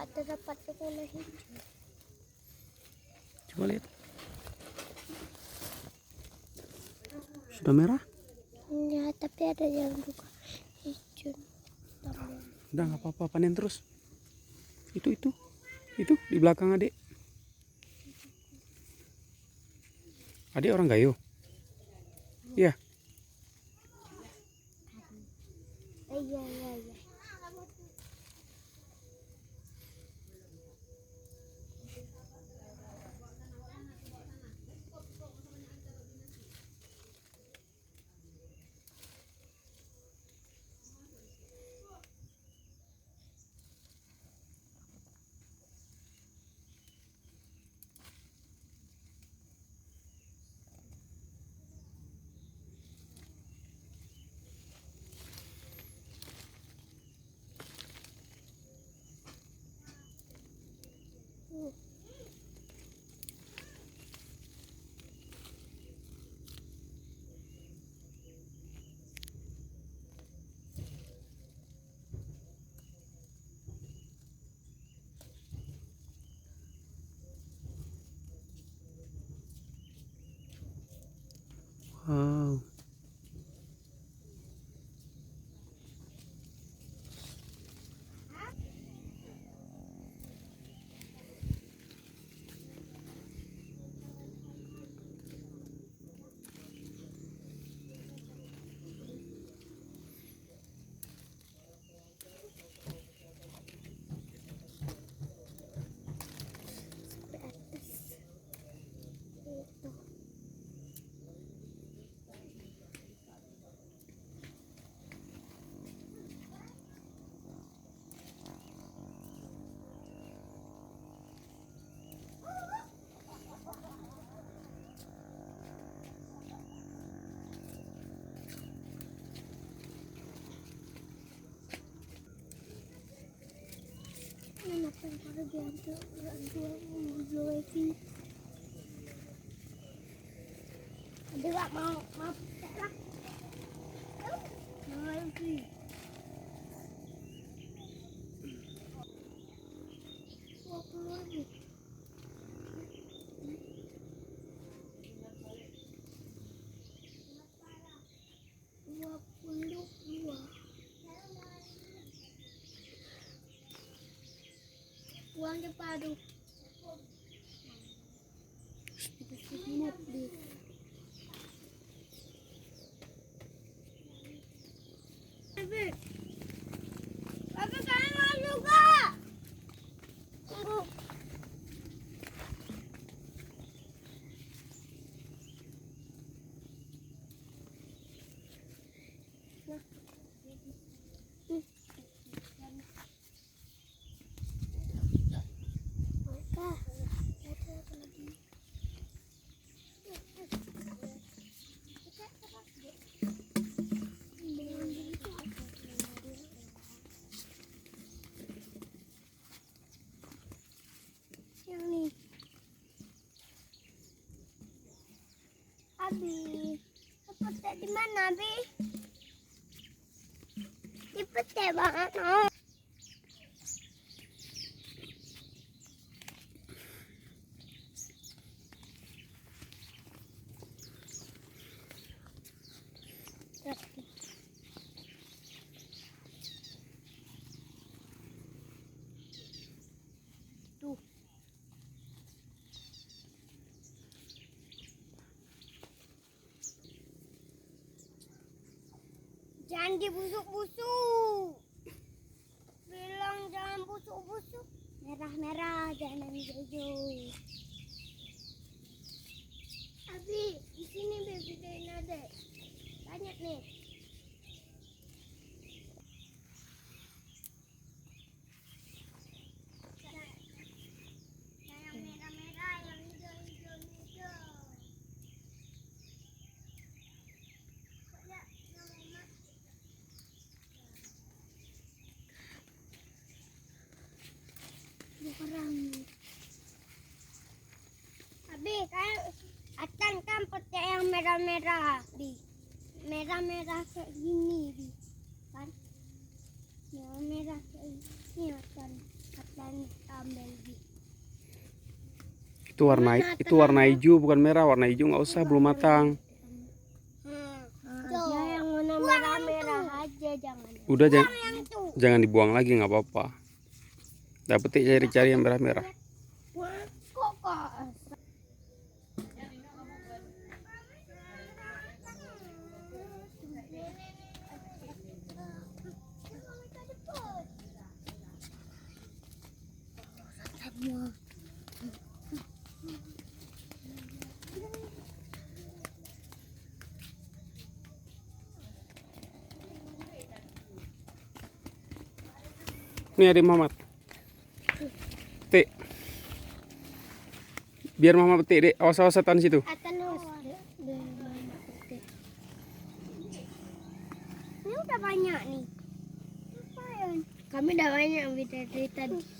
terdapat warna hijau. Coba lihat. Sudah merah? Ya, tapi ada yang juga hijau. Udah nggak apa-apa, panen terus. Itu di belakang adik. Adik orang Gayo. Iya. Iya. Wow. Kenapa yang pada diambil wifi? Ada nggak mau lah? Mau wifi? Uang padu. Tapi kalian mau juga. Tunggu. Yang nih. Abi, petek di mana, Abi? Di petek banget, no. Tuh. Jangan dibusuk-busuk. Bilang jangan busuk-busuk. Merah-merah, jangan hijau-hijau. Abi, di sini bebedain ada. Banyak nih. Yang merah-merah, yang hijau-hijau. Kurang. Abi, kan petek yang merah-merah, Bi. Merah-merah kayak gini, Bi. Kan? Merah kayak gini, kan. Itu warna hijau bukan merah. Warna hijau nggak usah, belum matang. Dia yang warna merah-merah aja jangan. Udah jangan dibuang lagi, nggak apa-apa. Dapetin cari-cari yang merah-merah. Kok Ini adik Mamat. Petik. Biar Mama petik, Dek. Awas-awas setan situ. Ini udah banyak nih. Kami udah banyak yang dari tadi.